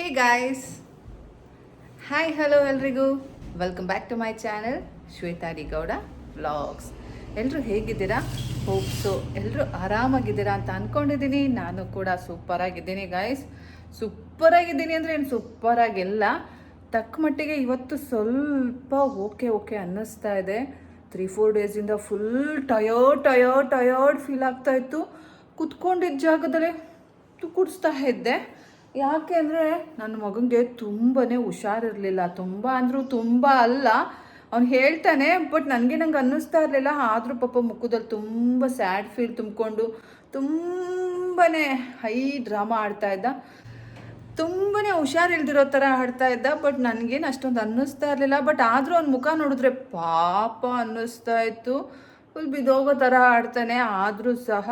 ಹೇ guys, hi hello ಎಲ್ರಿಗೂ welcome back to my channel Shweta D Gowda vlogs. ಎಲ್ಲರೂ ಹೇಗಿದ್ದೀರಾ? ಹೋಪ್ಸು ಎಲ್ಲರೂ ಆರಾಮಾಗಿದ್ದೀರಾ ಅಂತ ಅಂದ್ಕೊಂಡಿದ್ದೀನಿ. ನಾನು ಕೂಡ ಸೂಪರಾಗಿದ್ದೀನಿ ಗಾಯ್ಸ್. ಸೂಪರಾಗಿದ್ದೀನಿ ಅಂದರೆ ಏನು ಸೂಪರಾಗಿಲ್ಲ, ತಕ್ಕ ಮಟ್ಟಿಗೆ ಇವತ್ತು ಸ್ವಲ್ಪ ಓಕೆ ಅನ್ನಿಸ್ತಾ ಇದೆ. 3-4 ಡೇಸಿಂದ ಫುಲ್ ಟಯರ್ಡ್ ಫೀಲ್ ಆಗ್ತಾಯಿತ್ತು. ಕುತ್ಕೊಂಡಿದ್ದ ಜಾಗದಲ್ಲೇ ಕುಡಿಸ್ತಾ ಇದ್ದೆ. ಯಾಕೆ ಅಂದರೆ ನನ್ನ ಮಗನಿಗೆ ತುಂಬಾ ಹುಷಾರಿರಲಿಲ್ಲ. ತುಂಬ ಅಂದರೂ ತುಂಬ ಅಲ್ಲ, ಅವ್ನು ಹೇಳ್ತಾನೆ, ಬಟ್ ನನಗೆ ಅನ್ನಿಸ್ತಾ ಇರಲಿಲ್ಲ. ಆದರೂ ಪಾಪ ಮುಖದಲ್ಲಿ ತುಂಬ ಸ್ಯಾಡ್ ಫೀಲ್ ತುಂಬಿಕೊಂಡು ತುಂಬಾ ಹೈ ಡ್ರಾಮಾ ಆಡ್ತಾಯಿದ್ದ. ತುಂಬಾ ಹುಷಾರಿಲ್ದಿರೋ ಥರ ಆಡ್ತಾ ಇದ್ದ. ಬಟ್ ನನಗೇನು ಅಷ್ಟೊಂದು ಅನ್ನಿಸ್ತಾ ಇರಲಿಲ್ಲ. ಬಟ್ ಆದರೂ ಅವ್ನ ಮುಖ ನೋಡಿದ್ರೆ ಪಾಪ ಅನ್ನಿಸ್ತಾ ಇತ್ತು. ಫುಲ್ ಬಿದ್ದೋಗೋ ಥರ ಆಡ್ತಾನೆ. ಆದರೂ ಸಹ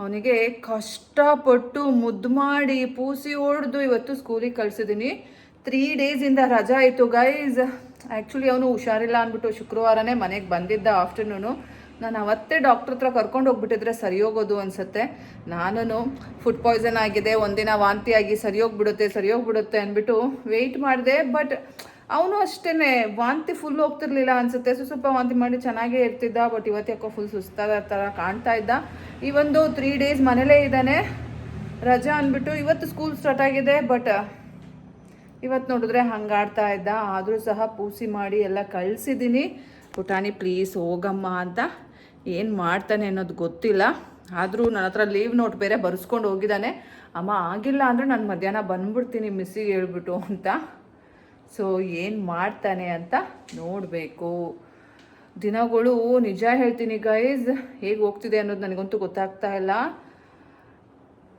ಅವನಿಗೆ ಕಷ್ಟಪಟ್ಟು ಮುದ್ದು ಮಾಡಿ ಪೂಸಿ ಹೊಡೆದು ಇವತ್ತು ಸ್ಕೂಲಿಗೆ ಕಳಿಸಿದ್ದೀನಿ. 3 ಡೇಸಿಂದ ರಜಾ ಆಯಿತು ಗೈಸ್. ಆ್ಯಕ್ಚುಲಿ ಅವನು ಹುಷಾರಿಲ್ಲ ಅಂದ್ಬಿಟ್ಟು ಶುಕ್ರವಾರನೇ ಮನೆಗೆ ಬಂದಿದ್ದ ಆಫ್ಟರ್ನೂನು. ನಾನು ಅವತ್ತೇ ಡಾಕ್ಟ್ರ್ ಹತ್ರ ಕರ್ಕೊಂಡು ಹೋಗ್ಬಿಟ್ಟಿದ್ರೆ ಸರಿ ಹೋಗೋದು ಅನಿಸುತ್ತೆ. ನಾನು ಫುಡ್ ಪಾಯ್ಸನ್ ಆಗಿದೆ, ಒಂದಿನ ವಾಂತಿ ಆಗಿ ಸರಿ ಹೋಗ್ಬಿಡುತ್ತೆ ಅಂದ್ಬಿಟ್ಟು ವೆಯ್ಟ್ ಮಾಡಿದೆ. ಬಟ್ ಅವನು ಅಷ್ಟೇ ವಾಂತಿ ಫುಲ್ ಹೋಗ್ತಿರ್ಲಿಲ್ಲ ಅನಿಸುತ್ತೆ. ಸ್ವಲ್ಪ ವಾಂತಿ ಮಾಡಿ ಚೆನ್ನಾಗೇ ಇರ್ತಿದ್ದ. ಬಟ್ ಇವತ್ತು ಯಾಕೋ ಫುಲ್ ಸುಸ್ತಾದ ಥರ ಕಾಣ್ತಾ ಇದ್ದ. ಈ ಒಂದು 3 ಡೇಸ್ ಮನೇಲೇ ಇದ್ದಾನೆ, ರಜಾ ಅಂದ್ಬಿಟ್ಟು. ಇವತ್ತು ಸ್ಕೂಲ್ ಸ್ಟಾರ್ಟ್ ಆಗಿದೆ, ಬಟ್ ಇವತ್ತು ನೋಡಿದ್ರೆ ಹಂಗಾಡ್ತಾ ಇದ್ದ. ಆದರೂ ಸಹ ಪೂಸಿ ಮಾಡಿ ಎಲ್ಲ ಕಳಿಸಿದ್ದೀನಿ. ಪುಟಾಣಿ ಪ್ಲೀಸ್ ಹೋಗಮ್ಮ ಅಂತ. ಏನು ಮಾಡ್ತಾನೆ ಅನ್ನೋದು ಗೊತ್ತಿಲ್ಲ. ಆದರೂ ನನ್ನ ಹತ್ರ ಲೀವ್ ನೋಟ್ ಬೇರೆ ಬರೆಸ್ಕೊಂಡು ಹೋಗಿದ್ದಾನೆ. ಅಮ್ಮ ಆಗಿಲ್ಲ ಅಂದರೆ ನಾನು ಮಧ್ಯಾಹ್ನ ಬಂದ್ಬಿಡ್ತೀನಿ ಮಿಸ್ಸಿಗೆ ಹೇಳ್ಬಿಟ್ಟು ಅಂತ. ಸೊ ಏನು ಮಾಡ್ತಾನೆ ಅಂತ ನೋಡಬೇಕು. ದಿನಗಳು ನಿಜ ಹೇಳ್ತೀನಿ ಗೈಸ್, ಹೇಗೆ ಹೋಗ್ತಿದೆ ಅನ್ನೋದು ನನಗಂತೂ ಗೊತ್ತಾಗ್ತಾ ಇಲ್ಲ.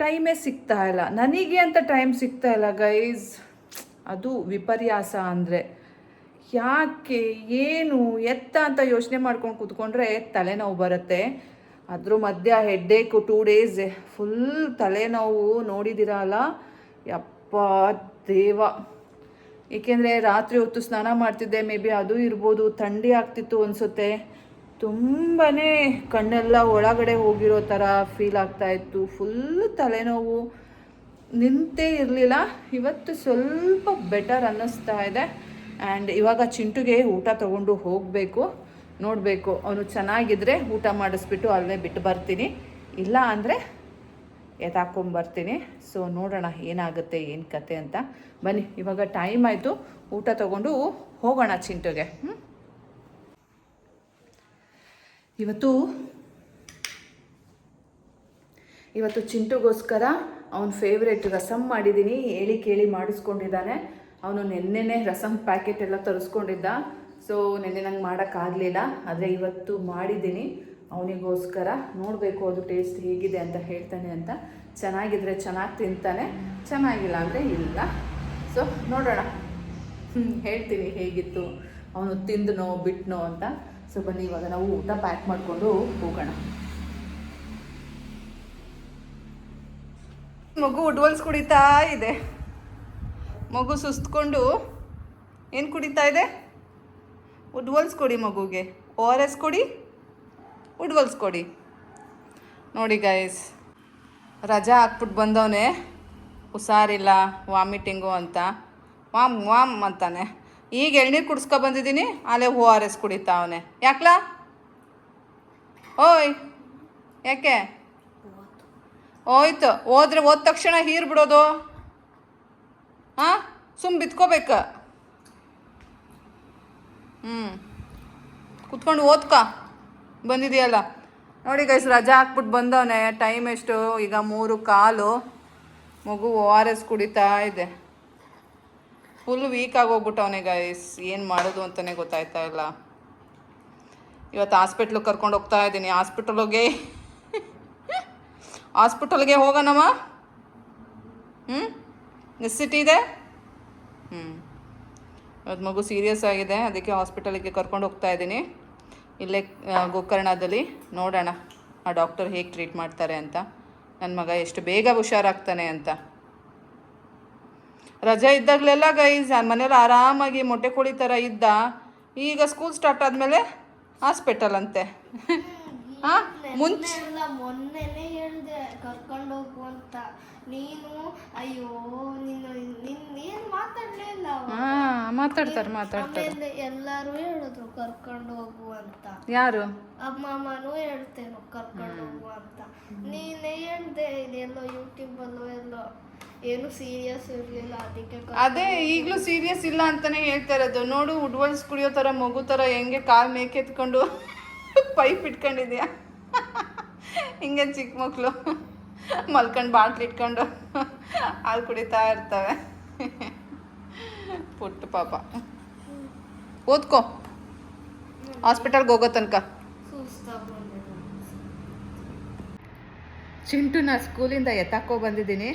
ಟೈಮೇ ಸಿಗ್ತಾ ಇಲ್ಲ ನನಗೆ ಅಂತ. ಟೈಮ್ ಸಿಗ್ತಾ ಇಲ್ಲ ಗೈಸ್. ಅದು ವಿಪರ್ಯಾಸ ಅಂದರೆ ಯಾಕೆ ಏನು ಎತ್ತ ಅಂತ ಯೋಚನೆ ಮಾಡ್ಕೊಂಡು ಕೂತ್ಕೊಂಡ್ರೆ ತಲೆನೋವು ಬರುತ್ತೆ. ಅದ್ರ ಮಧ್ಯ ಹೆಡ್ಡೇಕು 2 ಡೇಸ್ ಫುಲ್ ತಲೆನೋವು ನೋಡಿದಿರಲ್ಲ. ಯಪ್ಪ ದೇವ. ಏಕೆಂದರೆ ರಾತ್ರಿ ಹೊತ್ತು ಸ್ನಾನ ಮಾಡ್ತಿದ್ದೆ, ಮೇ ಬಿ ಅದು ಇರ್ಬೋದು. ಥಂಡಿ ಆಗ್ತಿತ್ತು ಅನಿಸುತ್ತೆ. ತುಂಬಾ ಕಣ್ಣೆಲ್ಲ ಒಳಗಡೆ ಹೋಗಿರೋ ಥರ ಫೀಲ್ ಆಗ್ತಾಯಿತ್ತು. ಫುಲ್ ತಲೆನೋವು, ನಿಂತೇ ಇರಲಿಲ್ಲ. ಇವತ್ತು ಸ್ವಲ್ಪ ಬೆಟರ್ ಅನ್ನಿಸ್ತಾ ಇದೆ. ಆ್ಯಂಡ್ ಇವಾಗ ಚಿಂಟುಗೆ ಊಟ ತೊಗೊಂಡು ಹೋಗಬೇಕು. ನೋಡಬೇಕು, ಅವನು ಚೆನ್ನಾಗಿದ್ದರೆ ಊಟ ಮಾಡಿಸ್ಬಿಟ್ಟು ಅಲ್ಲೇ ಬಿಟ್ಟು ಬರ್ತೀನಿ. ಇಲ್ಲ ಅಂದರೆ ಎತ್ತಾಕೊಂಬರ್ತೀನಿ. ಸೊ ನೋಡೋಣ ಏನಾಗುತ್ತೆ ಏನು ಕತೆ ಅಂತ. ಬನ್ನಿ, ಇವಾಗ ಟೈಮ್ ಆಯಿತು, ಊಟ ತೊಗೊಂಡು ಹೋಗೋಣ ಚಿಂಟುಗೆ. ಇವತ್ತು ಚಿಂಟುಗೋಸ್ಕರ ಅವನ ಫೇವ್ರೇಟ್ ರಸಮ್ ಮಾಡಿದ್ದೀನಿ. ಹೇಳಿ ಕೇಳಿ ಮಾಡಿಸ್ಕೊಂಡಿದ್ದಾನೆ. ಅವನು ನೆನ್ನೆನೇ ರಸಮ್ ಪ್ಯಾಕೆಟ್ ಎಲ್ಲ ತರಿಸ್ಕೊಂಡಿದ್ದ. ಸೊ ನೆನ್ನೆ ನಂಗೆ ಮಾಡೋಕ್ಕಾಗಲಿಲ್ಲ, ಆದರೆ ಇವತ್ತು ಮಾಡಿದ್ದೀನಿ ಅವನಿಗೋಸ್ಕರ. ನೋಡಬೇಕು ಅದು ಟೇಸ್ಟ್ ಹೇಗಿದೆ ಅಂತ ಹೇಳ್ತಾನೆ ಅಂತ. ಚೆನ್ನಾಗಿದ್ರೆ ಚೆನ್ನಾಗಿ ತಿಂತಾನೆ, ಚೆನ್ನಾಗಿಲ್ಲ ಅಂದರೆ ಇಲ್ಲ. ಸೊ ನೋಡೋಣ, ಹೇಳ್ತೀನಿ ಹೇಗಿತ್ತು, ಅವನು ತಿಂದನೋ ಬಿಟ್ಟನೋ ಅಂತ. ಸೊ ಬನ್ನಿ, ಇವಾಗ ನಾವು ಊಟ ಪ್ಯಾಕ್ ಮಾಡಿಕೊಂಡು ಹೋಗೋಣ. ಮಗು ಉಡ್ವಲ್ಸ್ ಕುಡಿತಾ ಇದೆ. ಮಗು ಸುಸ್ತಕೊಂಡು ಏನು ಕುಡಿತಾ ಇದೆ? ಉಡ್ವಲ್ಸ್ ಕೊಡಿ ಮಗುಗೆ. ORS ಕೊಡಿ, ಉಡ್ವಲ್ಸ್ ಕೊಡಿ. ನೋಡಿ ಗೈಸ್, ರಜಾ ಹಾಕ್ಬಿಟ್ಟು ಬಂದವನೇ, ಹುಷಾರಿಲ್ಲ ವಾಮಿಟಿಂಗು ಅಂತ ವಾಮ್ ಅಂತಾನೆ. ಈಗ ಎಳ್ನೀರು ಕುಡಿಸ್ಕೊ ಬಂದಿದ್ದೀನಿ, ಅಲ್ಲೇ ORS ಕುಡಿತಾ ಅವನೇ. ಯಾಕ್ಲಾ? ಓಯ್ ಯಾಕೆ ಹೋಯ್ತು? ಹೋದ್ರೆ ಹೋದ ತಕ್ಷಣ ಹೀರ್ ಬಿಡೋದು? ಹಾಂ, ಬಿತ್ಕೋಬೇಕು. ಕುತ್ಕೊಂಡು ಓದ್ಕ ಬಂದಿದೆಯಲ್ಲ. ನೋಡಿ ಗೈಸ್, ರಜಾ ಹಾಕ್ಬಿಟ್ಟು ಬಂದವನೇ. ಟೈಮ್ ಎಷ್ಟು ಈಗ? 3:15. ಮಗು ORS ಕುಡಿತಾ ಇದೆ. ಫುಲ್ ವೀಕ್ ಆಗೋಗ್ಬಿಟ್ಟವನೇ ಗೈಸ್. ಏನು ಮಾಡೋದು ಅಂತಲೇ ಗೊತ್ತಾಯ್ತಾ ಇಲ್ಲ. ಇವತ್ತು ಹಾಸ್ಪಿಟ್ಲಿಗೆ ಕರ್ಕೊಂಡು ಹೋಗ್ತಾ ಇದ್ದೀನಿ. ಹಾಸ್ಪಿಟಲ್ಗೆ ಹೋಗೋಣಮ್ಮ. ನೆಸಿಟಿ ಇದೆ. ಇವತ್ತು ಮಗು ಸೀರಿಯಸ್ ಆಗಿದೆ, ಅದಕ್ಕೆ ಹಾಸ್ಪಿಟಲಿಗೆ ಕರ್ಕೊಂಡು ಹೋಗ್ತಾ ಇದ್ದೀನಿ. ಇಲ್ಲೇ ಗೋಕರ್ಣದಲ್ಲಿ. ನೋಡೋಣ ಆ ಡಾಕ್ಟರ್ ಹೇಗೆ ಟ್ರೀಟ್ ಮಾಡ್ತಾರೆ ಅಂತ, ನನ್ನ ಮಗ ಎಷ್ಟು ಬೇಗ ಹುಷಾರಾಗ್ತಾನೆ ಅಂತ. ರಜೆ ಇದ್ದಾಗಲೆಲ್ಲ ಗೈಸ್ ಮನೇಲಿ ಆರಾಮಾಗಿ ಮೊಟ್ಟೆ ಕೋಳಿ ಥರ ಇದ್ದ. ಈಗ ಸ್ಕೂಲ್ ಸ್ಟಾರ್ಟ್ ಆದಮೇಲೆ ಹಾಸ್ಪಿಟಲ್ ಅಂತೆ. ಹಾಂ, ಮುಂಚೆ ಕರ್ಕೊಂಡು ಹೋಗು ಅಂತ. ನೀನು ಅಯ್ಯೋ ನೀನು ಮಾತಾಡ್ಲೇ ಇಲ್ಲ. ಮಾತಾಡ್ತಾರೆ. ಆಮೇಲೆ ಎಲ್ಲರೂ ಹೇಳಿದ್ರು ಕರ್ಕೊಂಡು ಹೋಗು ಅಂತ. ಯಾರು? ಅಮ್ಮನೂ ಹೇಳ್ತೇನು ಕರ್ಕೊಂಡು ಹೋಗು ಅಂತ. ನೀನೇ ಹೇಳ್ದೆ ಇದೆಲ್ಲೋ ಯೂಟ್ಯೂಬಲ್ಲೋ ಎಲ್ಲೋ ಏನು ಸೀರಿಯಸ್ ಇರಲಿಲ್ಲ, ಅದಕ್ಕೆ ಅದೇ ಈಗಲೂ ಸೀರಿಯಸ್ ಇಲ್ಲ ಅಂತಾನೆ ಹೇಳ್ತಾ ಇರೋದು. ನೋಡು ಉಡ್ವಲ್ಸ್ ಕುಡಿಯೋ ಥರ ಮಗು ಥರ ಹೆಂಗೆ ಕಾಲು ಮೇಕೆತ್ಕೊಂಡು ಪೈಪ್ ಇಟ್ಕೊಂಡಿದ್ಯಾ, ಹಿಂಗೆ ಚಿಕ್ಕ ಮಕ್ಕಳು ಮಲ್ಕೊಂಡು ಬಾಟ್ಲಿ ಇಟ್ಕೊಂಡು ಹಾಲು ಕುಡಿತಾ ಇರ್ತವೆ. ಪುಟ್ಟ ಪಾಪ. ಓದ್ಕೋ ಹಾಸ್ಪಿಟಲ್ಗೆ ಹೋಗೋ ತನಕ. ಚಿಂಟುನ ಸ್ಕೂಲಿಂದ ಎತ್ತಾಕೋ ಬಂದಿದ್ದೀನಿ.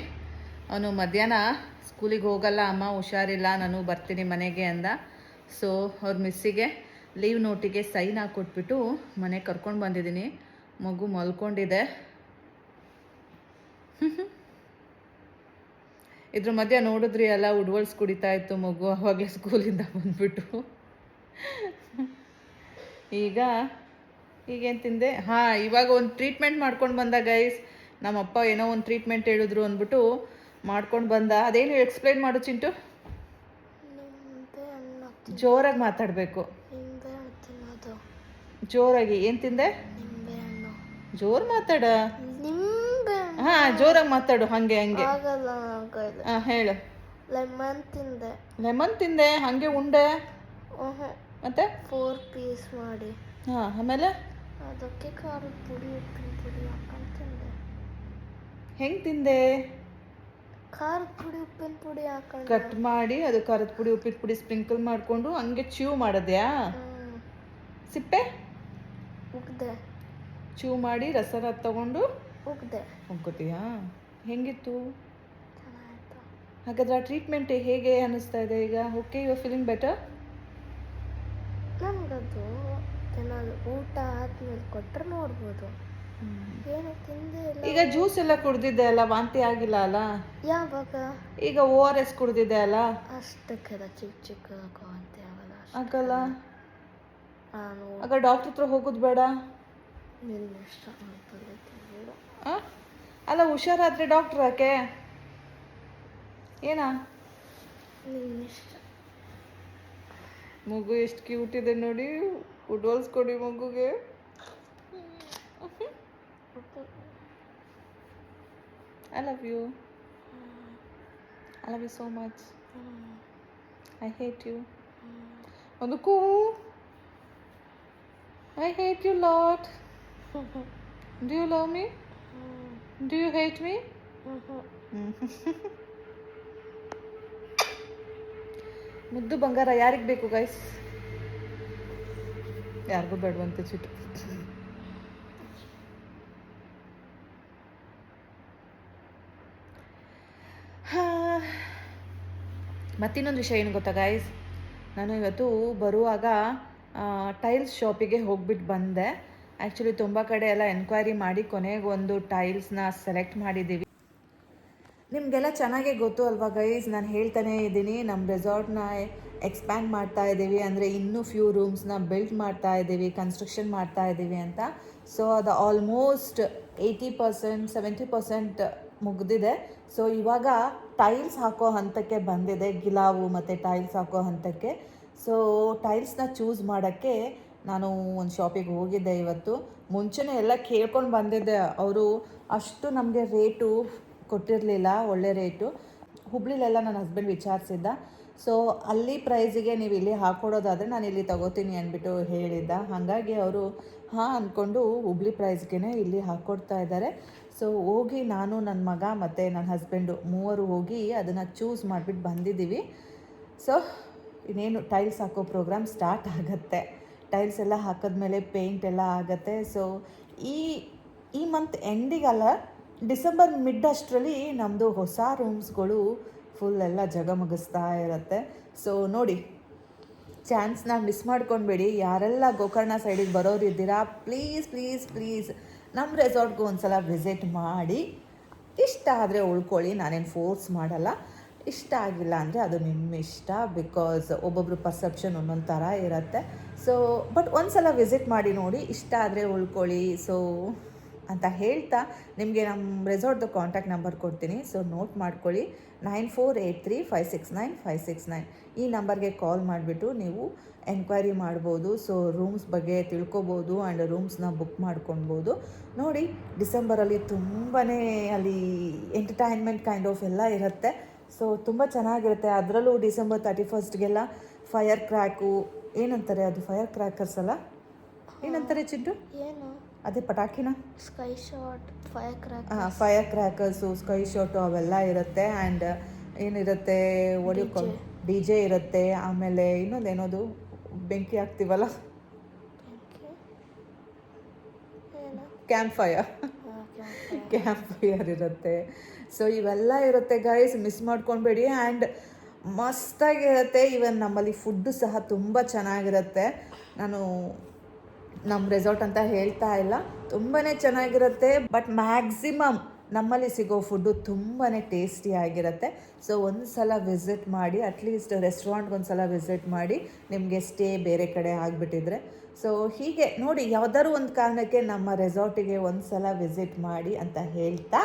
ಅವನು ಮಧ್ಯಾಹ್ನ ಸ್ಕೂಲಿಗೆ ಹೋಗಲ್ಲ ಅಮ್ಮ, ಹುಷಾರಿಲ್ಲ, ನಾನು ಬರ್ತೀನಿ ಮನೆಗೆ ಅಂದ. ಸೊ ಅವ್ರ ಮಿಸ್ಸಿಗೆ ಲೀವ್ ನೋಟಿಗೆ ಸೈನ್ ಹಾಕ್ಕೊಟ್ಬಿಟ್ಟು ಮನೆಗೆ ಕರ್ಕೊಂಡು ಬಂದಿದ್ದೀನಿ. ಮಗು ಮಲ್ಕೊಂಡಿದೆ. ಇದ್ರ ಮಧ್ಯೆ ನೋಡಿದ್ರಿ ಅಲ್ಲ, ಉಡ್ವಲ್ಸ್ ಕುಡಿತಾ ಇತ್ತು ಮಗು ಅವಾಗಲೇ ಸ್ಕೂಲಿಂದ ಬಂದ್ಬಿಟ್ಟು. ಈಗೇನು ತಿಂದೆ? ಇವಾಗ ಒಂದು ಟ್ರೀಟ್ಮೆಂಟ್ ಮಾಡ್ಕೊಂಡು ಬಂದ ಗೈಸ್. ನಮ್ಮಪ್ಪ ಏನೋ ಒಂದು ಟ್ರೀಟ್ಮೆಂಟ್ ಹೇಳಿದ್ರು ಅಂದ್ಬಿಟ್ಟು ಮಾಡ್ಕೊಂಡು ಬಂದ. ಅದೇನು ಎಕ್ಸ್ಪ್ಲೈನ್ ಮಾಡು ಚಿಂಟು, ಜೋರಾಗಿ ಮಾತಾಡಬೇಕು. ಜೋರಾಗಿ. ಏನು ತಿಂದೆ? ಜೋರು ಮಾತಾಡ. ಜೋರಾಗಿ ಮಾತಾಡು. ಹಂಗೆ ಹೇಳು. ಲೆಮನ್ ತಿಂದೆ. ಹಂಗೆ ಉಂಡೆ ಮತ್ತೆ 4 ಪೀಸ್ ಮಾಡಿ. ಆಮೇಲೆ ಅದಕ್ಕೆ ಖಾರದ ಪುಡಿ ಉಪ್ಪಿನ ಪುಡಿ ಹಾಕೊಂಡು ತಿಂದೆ. ಹೆಂಗೆ ತಿಂದೆ? ಖಾರದ ಪುಡಿ ಉಪ್ಪಿನ ಪುಡಿ ಹಾಕೊಂಡು ಕಟ್ ಮಾಡಿ ಅದು ಖಾರದ ಪುಡಿ ಉಪ್ಪಿನ ಪುಡಿ ಸ್ಪ್ರಿಂಕಲ್ ಮಾಡಿಕೊಂಡು ಹಂಗೆ ಚ್ಯೂ ಮಾಡಿದ್ಯಾ? ಸಿಪ್ಪೆ ಉಗ್ದೆ. ಚ್ಯೂ ಮಾಡಿ ರಸ ತಗೊಂಡು ಉಗ್ಗೋತೀಯಾ? ಹೆಂಗಿತ್ತು? ಹಾಗಾದ್ರೆ ಆ ಟ್ರೀಟ್ಮೆಂಟ್ ಹೇಗೆ ಅನ್ನಿಸ್ತಾ ಇದೆ ಈಗ? Okay, you are feeling better? ನಮಗದು ಏನಾದ್ರು ಊಟ ಆದ್ಮೇಲೆ ಕೊಟ್ಟರೆ ನೋಡ್ಬೋದು. ಏನು ತಿಂದೆ ಇಲ್ಲ. ಈಗ ಜ್ಯೂಸ್ ಎಲ್ಲ ಕುಡ್ದಿದ್ದೆ ಅಲ್ಲ, ವಾಂತಿ ಆಗಿಲ್ಲ ಅಲ್ಲ? ಯಾವಾಗ? ಈಗ ORS ಕುಡ್ದಿದ್ದೆ ಅಲ್ಲ? ಅಷ್ಟಕ್ಕೆಲ್ಲ ಚಿಕ್ಕ ವಾಂತಿ ಆಗಲ್ಲ. ಆಗ ಡಾಕ್ಟರ್ ಹತ್ರ ಹೋಗೋದು ಬೇಡ? ಅಲ್ಲ, ಹುಷಾರಾದ್ರೆ ಡಾಕ್ಟರ್ ಯಾಕೆ? ಏನಾ? ಮಗು ಎಷ್ಟು ಕ್ಯೂಟ್ ಇದೆ ನೋಡಿ. ಉಡ್ವಲ್ಸ್ ಕೊಡಿ ಮಗುಗೆ. I love you. I love you so much. I hate you. Anuku, I hate you lot. Do you love me? Do you hate me? ಮುದ್ದು ಬಂಗಾರ ಯಾರಿಗೆ ಬೇಕು ಗೈಸ್? ಯಾರಿಗೂ ಬೇಡವಂತೆ ಚಿಟ್ಟು. ಮತ್ತಿನ್ನೊಂದು ವಿಷಯ ಏನು ಗೊತ್ತಾ ಗೈಸ್, ನಾನು ಇವತ್ತು ಬರುವಾಗ ಟೈಲ್ಸ್ ಶಾಪಿಗೆ ಹೋಗ್ಬಿಟ್ಟು ಬಂದೆ. ಆ್ಯಕ್ಚುಲಿ ತುಂಬ ಕಡೆ ಎಲ್ಲ ಎನ್ಕ್ವೈರಿ ಮಾಡಿ ಕೊನೆಗೆ ಒಂದು ಟೈಲ್ಸ್ನ ಸೆಲೆಕ್ಟ್ ಮಾಡಿದ್ದೀವಿ. ನಿಮಗೆಲ್ಲ ಚೆನ್ನಾಗೇ ಗೊತ್ತು ಅಲ್ವಾ ಗೈಸ್, ನಾನು ಹೇಳ್ತಾನೇ ಇದ್ದೀನಿ ನಮ್ಮ ರೆಸಾರ್ಟ್ನ ಎಕ್ಸ್ಪ್ಯಾಂಡ್ ಮಾಡ್ತಾ ಇದ್ದೀವಿ. ಅಂದರೆ ಇನ್ನೂ ಫ್ಯೂ ರೂಮ್ಸ್ನ ಬಿಲ್ಡ್ ಮಾಡ್ತಾ ಇದ್ದೀವಿ, ಕನ್ಸ್ಟ್ರಕ್ಷನ್ ಮಾಡ್ತಾ ಇದ್ದೀವಿ ಅಂತ. ಸೊ ಅದು ಆಲ್ಮೋಸ್ಟ್ 80% 70% ಮುಗಿದಿದೆ. ಸೊ ಇವಾಗ ಟೈಲ್ಸ್ ಹಾಕೋ ಹಂತಕ್ಕೆ ಬಂದಿದೆ, ಗಿಲಾವು ಮತ್ತು ಟೈಲ್ಸ್ ಹಾಕೋ ಹಂತಕ್ಕೆ. ಸೊ ಟೈಲ್ಸ್ನ ಚೂಸ್ ಮಾಡೋಕ್ಕೆ ನಾನು ಒಂದು ಶಾಪಿಗೆ ಹೋಗಿದ್ದೆ ಇವತ್ತು. ಮುಂಚೆನೇ ಎಲ್ಲ ಕೇಳ್ಕೊಂಡು ಬಂದಿದ್ದೆ. ಅವರು ಅಷ್ಟು ನಮಗೆ ರೇಟು ಕೊಟ್ಟಿರಲಿಲ್ಲ, ಒಳ್ಳೆ ರೇಟು. ಹುಬ್ಳಿಲೆಲ್ಲ ನನ್ನ ಹಸ್ಬೆಂಡ್ ವಿಚಾರಿಸಿದ್ದ. ಸೊ ಅಲ್ಲಿ ಪ್ರೈಸಿಗೆ ನೀವು ಇಲ್ಲಿ ಹಾಕ್ಕೊಡೋದಾದರೆ ನಾನು ಇಲ್ಲಿ ತೊಗೋತೀನಿ ಅಂದ್ಬಿಟ್ಟು ಹೇಳಿದ್ದ. ಹಾಗಾಗಿ ಅವರು ಅಂದ್ಕೊಂಡು ಹುಬ್ಳಿ ಪ್ರೈಸ್ಗೆ ಇಲ್ಲಿ ಹಾಕ್ಕೊಡ್ತಾ ಇದ್ದಾರೆ. ಸೊ ಹೋಗಿ ನಾನು, ನನ್ನ ಮಗ ಮತ್ತು ನನ್ನ ಹಸ್ಬೆಂಡು ಮೂವರು ಹೋಗಿ ಅದನ್ನು ಚೂಸ್ ಮಾಡಿಬಿಟ್ಟು ಬಂದಿದ್ದೀವಿ. ಸೊ ಇನ್ನೇನು ಟೈಲ್ಸ್ ಹಾಕೋ ಪ್ರೋಗ್ರಾಮ್ ಸ್ಟಾರ್ಟ್ ಆಗುತ್ತೆ. ಟೈಲ್ಸ್ ಎಲ್ಲ ಹಾಕಿದ್ಮೇಲೆ ಪೇಂಟ್ ಎಲ್ಲ ಆಗುತ್ತೆ. ಸೊ ಈ ಮಂತ್ ಎಂಡಿಗಲ್ಲ, ಡಿಸೆಂಬರ್ ಮಿಡ್ ಅಷ್ಟರಲ್ಲಿ ನಮ್ಮದು ಹೊಸ ರೂಮ್ಸ್ಗಳು ಫುಲ್ ಎಲ್ಲ ಜಗಮಗಿಸ್ತಾ ಇರುತ್ತೆ. ಸೊ ನೋಡಿ, ಚಾನ್ಸ್ನ ಮಿಸ್ ಮಾಡ್ಕೊಳ್ಬೇಡಿ. ಯಾರೆಲ್ಲ ಗೋಕರ್ಣ ಸೈಡಿಗೆ ಬರೋರಿದ್ದೀರಾ, ಪ್ಲೀಸ್ ಪ್ಲೀಸ್ ಪ್ಲೀಸ್ ನಮ್ಮ ರೆಸಾರ್ಟ್ಗೂ ಒಂದು ಸಲ ವಿಸಿಟ್ ಮಾಡಿ. ಇಷ್ಟ ಆದರೆ ಉಳ್ಕೊಳ್ಳಿ, ನಾನೇನು ಫೋರ್ಸ್ ಮಾಡಲ್ಲ. ಇಷ್ಟ ಆಗಿಲ್ಲ ಅಂದರೆ ಅದು ನಿಮ್ಮ ಇಷ್ಟ, ಬಿಕಾಸ್ ಒಬ್ಬೊಬ್ರು ಪರ್ಸೆಪ್ಷನ್ ಒಂದೊಂದು ಥರ ಇರುತ್ತೆ. ಸೊ ಬಟ್ ಒಂದು ಸಲ ವಿಸಿಟ್ ಮಾಡಿ ನೋಡಿ, ಇಷ್ಟ ಆದರೆ ಉಳ್ಕೊಳ್ಳಿ. ಸೊ ಅಂತ ಹೇಳ್ತಾ ನಿಮಗೆ ನಮ್ಮ ರೆಸಾರ್ಟ್ದು ಕಾಂಟ್ಯಾಕ್ಟ್ ನಂಬರ್ ಕೊಡ್ತೀನಿ. ಸೊ ನೋಟ್ ಮಾಡ್ಕೊಳ್ಳಿ, 9483569569 ಈ ನಂಬರ್ಗೆ ಕಾಲ್ ಮಾಡಿಬಿಟ್ಟು ನೀವು ಎಂಕ್ವೈರಿ ಮಾಡ್ಬೋದು. ಸೊ ರೂಮ್ಸ್ ಬಗ್ಗೆ ತಿಳ್ಕೊಬೋದು ಆ್ಯಂಡ್ ರೂಮ್ಸ್ನ ಬುಕ್ ಮಾಡ್ಕೊಳ್ಬೋದು. ನೋಡಿ, ಡಿಸೆಂಬರಲ್ಲಿ ತುಂಬಾ ಅಲ್ಲಿ ಎಂಟರ್ಟೈನ್ಮೆಂಟ್ ಕೈಂಡ್ ಆಫ್ ಎಲ್ಲ ಇರುತ್ತೆ. ಸೊ ತುಂಬ ಚೆನ್ನಾಗಿರುತ್ತೆ. ಅದರಲ್ಲೂ ಡಿಸೆಂಬರ್ 31ಸ್ಟ್ಗೆಲ್ಲ ಫೈರ್ ಕ್ರ್ಯಾಕು ಏನಂತಾರೆ, ಅದು ಫೈರ್ ಕ್ರ್ಯಾಕರ್ಸ್ ಅಲ್ಲ, ಏನಂತಾರೆ ಚಿಟ್ಟು? ಏನು ಅದೇ ಪಟಾಕಿನ, sky shot, fire crackers, sky shot ಅವೆಲ್ಲ ಇರುತ್ತೆ. ಆ್ಯಂಡ್ ಏನಿರುತ್ತೆ, ಒಡಿಕೊಂಡು DJ ಇರುತ್ತೆ. ಆಮೇಲೆ ಇನ್ನೊಂದೇನೋದು ಬೆಂಕಿ ಹಾಕ್ತೀವಲ್ಲ, ಕ್ಯಾಂಪ್ ಫೈರ್ ಇರುತ್ತೆ. ಸೊ ಇವೆಲ್ಲ ಇರುತ್ತೆ ಗೈಸ್, ಮಿಸ್ ಮಾಡ್ಕೊಬೇಡಿ. ಆ್ಯಂಡ್ ಮಸ್ತಾಗಿರುತ್ತೆ. ಈವನ್ ನಮ್ಮಲ್ಲಿ ಫುಡ್ಡು ಸಹ ತುಂಬ ಚೆನ್ನಾಗಿರುತ್ತೆ. ನಾನು ನಮ್ಮ ರೆಸಾರ್ಟ್ ಅಂತ ಹೇಳ್ತಾ ಇಲ್ಲ, ತುಂಬಾ ಚೆನ್ನಾಗಿರುತ್ತೆ. ಬಟ್ ಮ್ಯಾಕ್ಸಿಮಮ್ ನಮ್ಮಲ್ಲಿ ಸಿಗೋ ಫುಡ್ಡು ತುಂಬಾ ಟೇಸ್ಟಿಯಾಗಿರುತ್ತೆ. ಸೊ ಒಂದು ಸಲ ವಿಸಿಟ್ ಮಾಡಿ, ಅಟ್ಲೀಸ್ಟ್ ರೆಸ್ಟೋರೆಂಟ್ಗೆ ಒಂದು ಸಲ ವಿಸಿಟ್ ಮಾಡಿ, ನಿಮಗೆ ಸ್ಟೇ ಬೇರೆ ಕಡೆ ಆಗಿಬಿಟ್ಟಿದ್ರೆ. ಸೊ ಹೀಗೆ ನೋಡಿ, ಯಾವುದಾದ್ರು ಒಂದು ಕಾರಣಕ್ಕೆ ನಮ್ಮ ರೆಸಾರ್ಟಿಗೆ ಒಂದು ಸಲ ವಿಸಿಟ್ ಮಾಡಿ ಅಂತ ಹೇಳ್ತಾ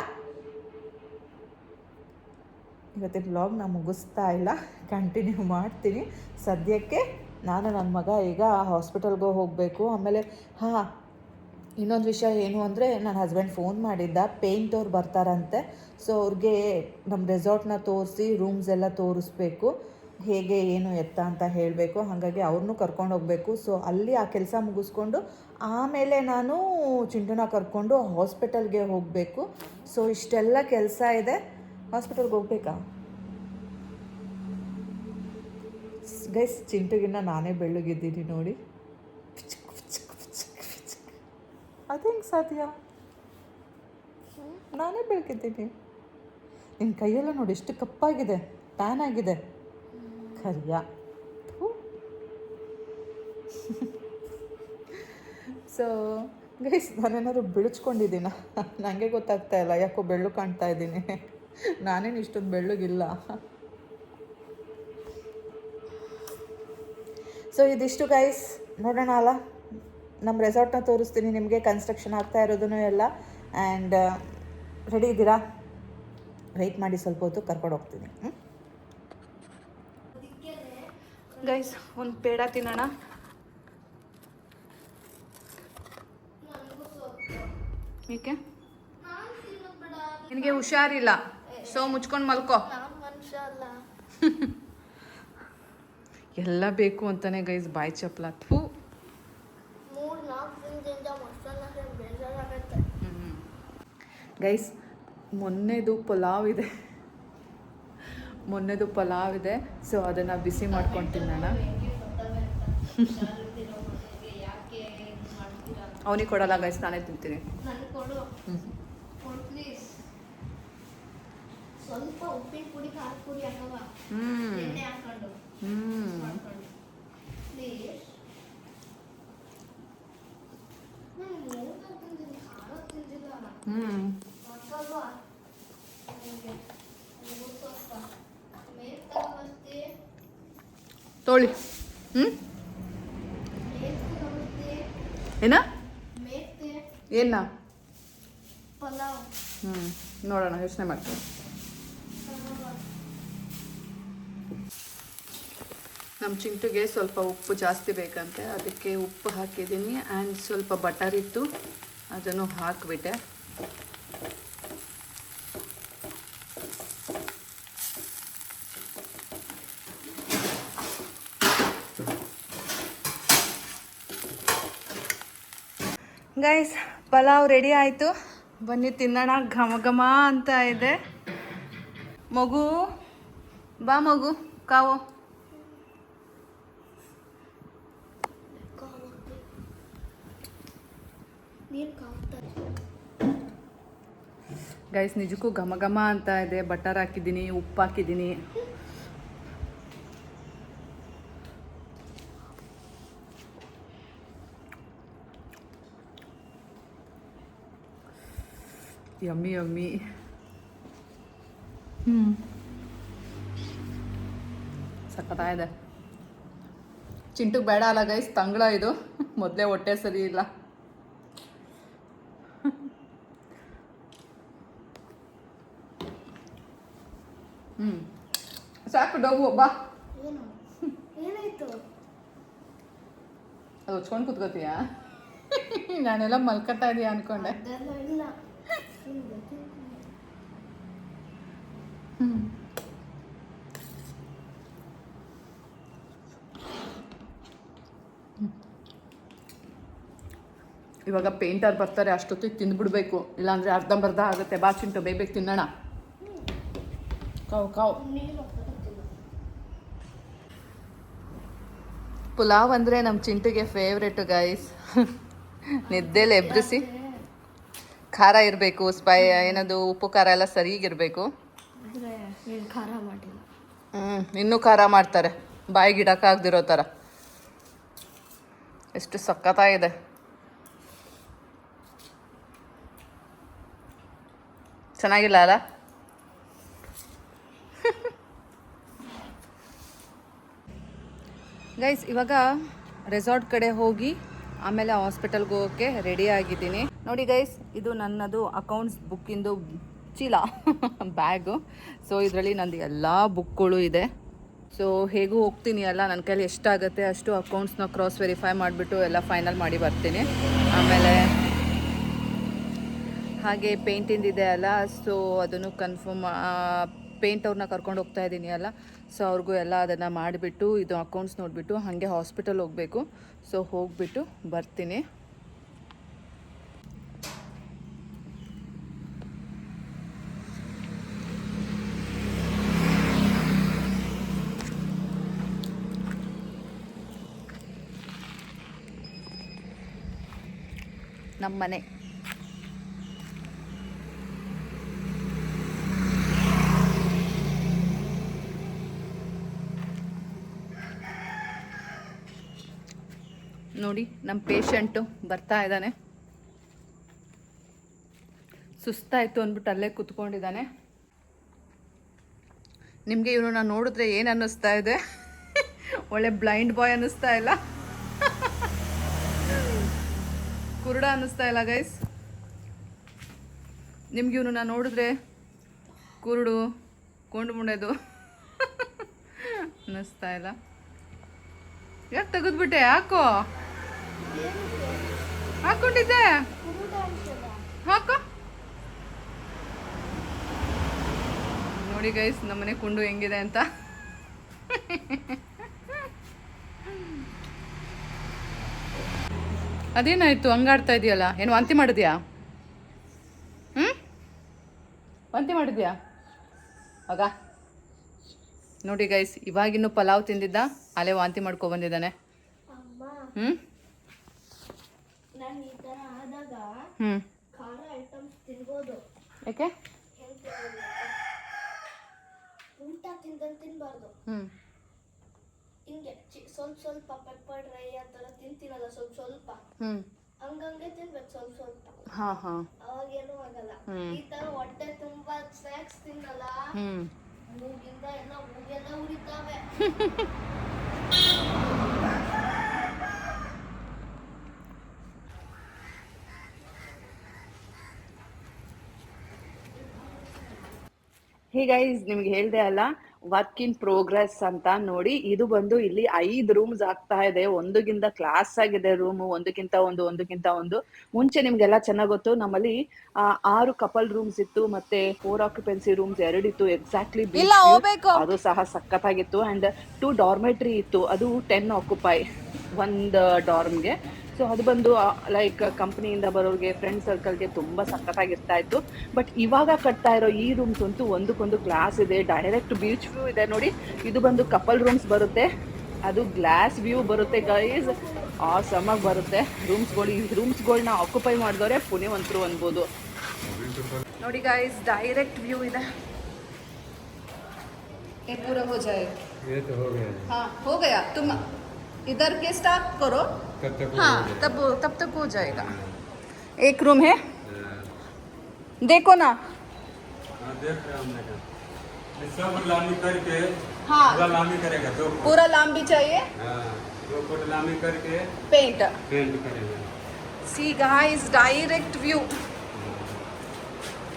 ಇವತ್ತಿನ ವ್ಲಾಗ್ನ ಮುಗಿಸ್ತಾ ಇಲ್ಲ, ಕಂಟಿನ್ಯೂ ಮಾಡ್ತೀನಿ. ಸದ್ಯಕ್ಕೆ ನಾನು ನನ್ನ ಮಗ ಈಗ ಹಾಸ್ಪಿಟಲ್ಗೆ ಹೋಗಬೇಕು. ಆಮೇಲೆ ಇನ್ನೊಂದು ವಿಷಯ ಏನು ಅಂದರೆ, ನನ್ನ ಹಸ್ಬೆಂಡ್ ಫೋನ್ ಮಾಡಿದ್ದ, ಪೇಂಟ್ ಅವ್ರು ಬರ್ತಾರಂತೆ. ಸೊ ಅವ್ರಿಗೆ ನಮ್ಮ ರೆಸಾರ್ಟ್ನ ತೋರಿಸಿ ರೂಮ್ಸ್ ಎಲ್ಲ ತೋರಿಸ್ಬೇಕು, ಹೇಗೆ ಏನು ಎತ್ತ ಅಂತ ಹೇಳಬೇಕು. ಹಾಗಾಗಿ ಅವ್ರನ್ನೂ ಕರ್ಕೊಂಡು ಹೋಗಬೇಕು. ಸೊ ಅಲ್ಲಿ ಆ ಕೆಲಸ ಮುಗಿಸ್ಕೊಂಡು ಆಮೇಲೆ ನಾನು ಚಿಂಟುನ ಕರ್ಕೊಂಡು ಹಾಸ್ಪಿಟಲ್ಗೆ ಹೋಗಬೇಕು. ಸೊ ಇಷ್ಟೆಲ್ಲ ಕೆಲಸ ಇದೆ. ಹಾಸ್ಪಿಟಲ್ಗೆ ಹೋಗ್ಬೇಕಾ ಗೈಸ್? ಚಿಂಟುಗಿನ್ನ ನಾನೇ ಬೆಳ್ಳಗಿದ್ದೀನಿ ನೋಡಿ. ಅದು ಹೆಂಗೆ ಸಾಧ್ಯ? ನಾನೇ ಬೆಳಗಿದ್ದೀನಿ. ನಿನ್ನ ಕೈಯೆಲ್ಲ ನೋಡಿ ಎಷ್ಟು ಕಪ್ಪಾಗಿದೆ, ಟ್ಯಾನ್ ಆಗಿದೆ. ಕರಿಯ. ಸೊ ಗೈಸ್, ನಾನೇನಾದ್ರು ಬಿಳಿಸ್ಕೊಂಡಿದ್ದೀನ? ನನಗೆ ಗೊತ್ತಾಗ್ತಾ ಇಲ್ಲ, ಯಾಕೋ ಬೆಳ್ಳು ಕಾಣ್ತಾ ಇದ್ದೀನಿ. ನಾನೇನು ಇಷ್ಟೊಂದು ಬೆಳ್ಳಗಿಲ್ಲ. ಸೊ ಇದಿಷ್ಟು ಗೈಸ್, ನೋಡೋಣ ಅಲ್ಲ, ನಮ್ಮ ರೆಸಾರ್ಟ್ನ ತೋರಿಸ್ತೀನಿ ನಿಮಗೆ, ಕನ್ಸ್ಟ್ರಕ್ಷನ್ ಆಗ್ತಾ ಇರೋದನ್ನು ಎಲ್ಲ. ಆ್ಯಂಡ್ ರೆಡಿ ಇದ್ದೀರಾ? ವೆಯ್ಟ್ ಮಾಡಿ, ಸ್ವಲ್ಪ ಹೊತ್ತು ಕರ್ಕೊಂಡು ಹೋಗ್ತೀನಿ. ಗೈಸ್, ಒಂದು ಪೇಡ ತಿನ್ನೋಣ. ಏಕೆ? ನಿನಗೆ ಹುಷಾರಿಲ್ಲ, ಸೊ ಮುಚ್ಕೊಂಡು ಮಲ್ಕೋ. ಎಲ್ಲ ಬೇಕು ಅಂತಾನೆ ಗೈಸ್, ಬಾಯಿ ಚಪ್ಪಲ. ಗೈಸ್, ಮೊನ್ನೆದು ಪಲಾವ್ ಇದೆ. ಸೊ ಅದನ್ನು ಬಿಸಿ ಮಾಡ್ಕೊಂಡು ತಿನ್ನೋಣ. ಅವನಿಗೆ ಕೊಡಲ್ಲ ಗೈಸ್, ನಾನೇ ತಿಂತೀನಿ. ಸ್ವಲ್ಪ ಉಪ್ಪಿನ ಪುಡಿ, ಖಾರದ ಪುಡಿ ಹಾಕವ, ಎಣ್ಣೆ ಹಾಕೊಂಡು ತೋಳಿ. ಏನ ಏನ ಪಲಾವ್. ನೋಡೋಣ, ಯೋಚನೆ ಮಾಡ್ತೀನಿ. ನಮ್ಮ ಚಿಂಟುಗೆ ಸ್ವಲ್ಪ ಉಪ್ಪು ಜಾಸ್ತಿ ಬೇಕಂತೆ, ಅದಕ್ಕೆ ಉಪ್ಪು ಹಾಕಿದ್ದೀನಿ. ಆ್ಯಂಡ್ ಸ್ವಲ್ಪ ಬಟರ್ ಇತ್ತು, ಅದನ್ನು ಹಾಕಿಬಿಟ್ಟೆ. ಗೈಸ್, ಪಲಾವ್ ರೆಡಿ ಆಯಿತು, ಬನ್ನಿ ತಿನ್ನೋಣ. ಘಮ ಘಮ ಅಂತ ಇದೆ. ಮಗು ಬಾ, ಮಗು ಕಾವು. ಗೈಸ್, ನಿಜಕ್ಕೂ ಘಮ ಘಮ ಅಂತ ಇದೆ. ಬಟರ್ ಹಾಕಿದ್ದೀನಿ, ಉಪ್ಪು ಹಾಕಿದ್ದೀನಿ. Yummy yummy. ಸಖತ್ತಾಗಿದೆ. ಚಿಂಟುಗೆ ಬೇಡ ಅಲ್ಲ ಗೈಸ್, ತಂಗಳ ಇದು. ಮೊದಲೇ ಹೊಟ್ಟೆ ಸರಿ ಇಲ್ಲ. ಹ್ಞೂ ಸಾಕು ಡೋಗು ಬಾ. ಏನು ಏನಾಯ್ತು? ಅದು ಹೊಚ್ಕೊಂಡು ಕೂತ್ಕೋತೀಯಾ? ನಾನೆಲ್ಲ ಮಲ್ಕೊತಾ ಇದೀಯ ಅನ್ಕೊಂಡೆ. ಅದೆಲ್ಲ ಇಲ್ಲ. ಹ್ಞೂ ಇವಾಗ ಪೇಂಟರ್ ಬರ್ತಾರೆ, ಅಷ್ಟೊತ್ತಿಗೆ ತಿಂದ್ಬಿಡ್ಬೇಕು, ಇಲ್ಲಾಂದರೆ ಅರ್ಧಂಬರ್ಧ ಆಗುತ್ತೆ. ಬಾ ಚಿಂಟು, ಬೇಗ ತಿನ್ನೋಣ. ಕಾವು ನೀನು ಪುಲಾವ್ ಅಂದರೆ ನಮ್ಮ ಚಿಂಟಿಗೆ ಫೇವ್ರೇಟು ಗೈಸ್. ನಿದ್ದೆಲೆ ಎಬ್ರಿಸಿ ಖಾರ ಇರಬೇಕು, ಏನದು ಉಪ್ಪು ಖಾರ ಎಲ್ಲ ಸರಿಗಿರಬೇಕು. ನೀನು ಖಾರ ಮಾಡಿಲ್ಲ. ಇನ್ನೂ ಖಾರ ಮಾಡ್ತಾರೆ, ಬಾಯಿಗೆ ಇಡೋಕ್ಕಾಗ್ದಿರೋ ಥರ. ಎಷ್ಟು ಸಖತ್ತಾಗಿದೆ. ಚೆನ್ನಾಗಿಲ್ಲ ಅಲ್ಲ? ಗೈಸ್ ಇವಾಗ ರೆಸಾರ್ಟ್ ಕಡೆ ಹೋಗಿ ಆಮೇಲೆ ಹಾಸ್ಪಿಟಲ್ಗೆ ಹೋಗೋಕ್ಕೆ ರೆಡಿ ಆಗಿದ್ದೀನಿ. ನೋಡಿ ಗೈಸ್, ಇದು ನನ್ನದು ಅಕೌಂಟ್ಸ್ ಬುಕ್ಕಿಂದು ಚೀಲ ಬ್ಯಾಗು. ಸೊ ಇದರಲ್ಲಿ ನಂದು ಎಲ್ಲ ಬುಕ್ಗಳು ಇದೆ. ಸೊ ಹೇಗೂ ಹೋಗ್ತೀನಿ ಅಲ್ಲ, ನನ್ನ ಕೈಲಿ ಎಷ್ಟಾಗುತ್ತೆ ಅಷ್ಟು ಅಕೌಂಟ್ಸ್ನ ಕ್ರಾಸ್ ವೆರಿಫೈ ಮಾಡಿಬಿಟ್ಟು ಎಲ್ಲ ಫೈನಲ್ ಮಾಡಿ ಬರ್ತೀನಿ. ಆಮೇಲೆ ಹಾಗೆ ಪೇಂಟಿಂದಿದೆ ಅಲ್ಲ, ಸೊ ಅದನ್ನು ಕನ್ಫರ್ಮ್ ಪೇಂಟ್ ಅವ್ರನ್ನ ಕರ್ಕೊಂಡು ಹೋಗ್ತಾ ಇದ್ದೀನಿ ಅಲ್ಲ, ಸೊ ಅವ್ರಿಗೂ ಎಲ್ಲ ಅದನ್ನು ಮಾಡಿಬಿಟ್ಟು ಇದು ಅಕೌಂಟ್ಸ್ ನೋಡಿಬಿಟ್ಟು ಹಾಗೆ ಹಾಸ್ಪಿಟಲ್ ಹೋಗಬೇಕು. ಸೊ ಹೋಗಿಬಿಟ್ಟು ಬರ್ತೀನಿ. ನಮ್ಮ ಮನೆ ನೋಡಿ, ನಮ್ಮ ಪೇಷಂಟು ಬರ್ತಾ ಇದ್ದಾನೆ. ಸುಸ್ತಾಯಿತು ಅಂದ್ಬಿಟ್ಟು ಅಲ್ಲೇ ಕೂತ್ಕೊಂಡಿದ್ದಾನೆ. ನಿಮಗೆ ಇವನನ್ನ ನೋಡಿದ್ರೆ ಏನು ಅನ್ನಿಸ್ತಾ ಇದೆ? ಒಳ್ಳೆ ಬ್ಲೈಂಡ್ ಬಾಯ್ ಅನ್ನಿಸ್ತಾ ಇಲ್ಲ? ಕುರುಡ ಅನ್ನಿಸ್ತಾ ಇಲ್ಲ ಗೈಸ್? ನಿಮ್ಗೆ ಇವನನ್ನ ನೋಡಿದ್ರೆ ಕುರುಡು ಕೊಂಡು ಮುಂಡೆದು ಅನ್ನಿಸ್ತಾ ಇಲ್ಲ? ಯಾಕೆ ತೆಗೆದ್ಬಿಟ್ಟೆ? ಯಾಕೋ ಹಾಕೊಂಡಿದ್ದೆ? ಹಾಕೋ. ನೋಡಿ ಗೈಸ್, ನಮ್ಮನೆ ಕುಂಡು ಹೆಂಗಿದೆ ಅಂತ. ಅದೇನಾಯ್ತು ಹಂಗಾಡ್ತಾ ಇದೆಯಲ್ಲ? ಏನು ವಾಂತಿ ಮಾಡಿದ್ಯಾ? ವಾಂತಿ ಮಾಡಿದ್ಯಾ ಆಗ? ನೋಡಿ ಗೈಸ್, ಇವಾಗಿನ್ನೂ ಪಲಾವ್ ತಿಂದಿದ್ದ, ಅಲ್ಲೇ ವಾಂತಿ ಮಾಡ್ಕೊ ಬಂದಿದ್ದಾನೆ. ನಾನು ಈ ಥರ ಆದಾಗ ಖಾರ ಐಟಮ್ಸ್ ತಿನ್ಬೋದು. ಯಾಕೆ? ಊಟ ತಿನ್ಬಾರ್ದು. ಹಿಂಗೆ ಸ್ವಲ್ಪ ಸ್ವಲ್ಪ ಪೆಪ್ಪರ್ ಡ್ರೈ ಆ ಥರ ತಿಂತೀನಲ್ಲ, ಸ್ವಲ್ಪ ಹಂಗಂಗೆ ತಿನ್ಬೇಕು, ಸ್ವಲ್ಪ. ಅವಾಗೇನು ಆಗಲ್ಲ. ಈ ತರ ಹೊಟ್ಟೆ ತುಂಬಾ ಸ್ನ್ಯಾಕ್ಸ್ ತಿನ್ನಲ್ಲ, ಮೂಗಿಂದ ಮೂಗೆಲ್ಲ ಉರಿತಾವೆ. ಗೈಸ್, ನಿಮ್ಗೆ ಹೇಳ್ದೆ ಅಲ್ಲ, ವರ್ಕ್ ಇನ್ ಪ್ರೋಗ್ರೆಸ್ ಅಂತ. ನೋಡಿ, ಇದು ಬಂದು ಇಲ್ಲಿ 5 ರೂಮ್ಸ್ ಆಗ್ತಾ ಇದೆ. ಒಂದಕ್ಕಿಂತ ಕ್ಲಾಸ್ ಆಗಿದೆ ರೂಮು, ಒಂದಕ್ಕಿಂತ ಒಂದು. ಮುಂಚೆ ನಿಮ್ಗೆಲ್ಲ ಚೆನ್ನಾಗ್ ಗೊತ್ತು, ನಮ್ಮಲ್ಲಿ 6 ಕಪಲ್ ರೂಮ್ಸ್ ಇತ್ತು, ಮತ್ತೆ 4 ಆಕ್ಯುಪೆನ್ಸಿ ರೂಮ್ಸ್ 2 ಇತ್ತು. ಎಕ್ಸಾಕ್ಟ್ಲಿ ಅದು ಸಹ ಸಖತ್ತಾಗಿತ್ತು. ಅಂಡ್ 2 ಡಾರ್ಮೆಟ್ರಿ ಇತ್ತು, ಅದು 10 ಆಕ್ಯುಪೈ ಒಂದು ಡಾರ್ಮ್ಗೆ. ಸೊ ಅದು ಬಂದು ಲೈಕ್ ಕಂಪ್ನಿಯಿಂದ ಬರೋರಿಗೆ, ಫ್ರೆಂಡ್ ಸರ್ಕಲ್ಗೆ ತುಂಬ ಸಖತ್ತಾಗಿರ್ತಾ ಇತ್ತು. ಬಟ್ ಇವಾಗ ಕಟ್ತಾ ಇರೋ ಈ ರೂಮ್ಸ್ ಅಂತೂ ಒಂದಕ್ಕೊಂದು ಕ್ಲಾಸ್ ಇದೆ. ಡೈರೆಕ್ಟ್ ಬೀಚ್ ವ್ಯೂ ಇದೆ. ನೋಡಿ, ಇದು ಬಂದು ಕಪಲ್ ರೂಮ್ಸ್ ಬರುತ್ತೆ, ಅದು ಗ್ಲಾಸ್ ವ್ಯೂ ಬರುತ್ತೆ ಗೈಸ್. ಆಸಮಾಗಿ ಬರುತ್ತೆ ರೂಮ್ಸ್ಗಳು. ಈ ರೂಮ್ಸ್ಗಳನ್ನ ಆಕ್ಯುಪೈ ಮಾಡಿದವರೆ ಪುಣ್ಯವಂತರು ಅನ್ಬೋದು. ನೋಡಿ ಗೈಸ್, ಡೈರೆಕ್ಟ್ ವ್ಯೂ ಇದೆ. ये पूरा हो जाएगा? ये तो हो गया। हाँ हो गया, तुम इधर के स्टार्ट करो। हाँ, तब तक हो जाएगा। एक रूम है, देखो ना। देख रहे हैं सब लामी करके। हाँ, पूरा लामी करेगा, 2 फुट। पूरा लांबी चाहिए। 2 फुट लामी करके पेंट करेंगे। See guys, direct view.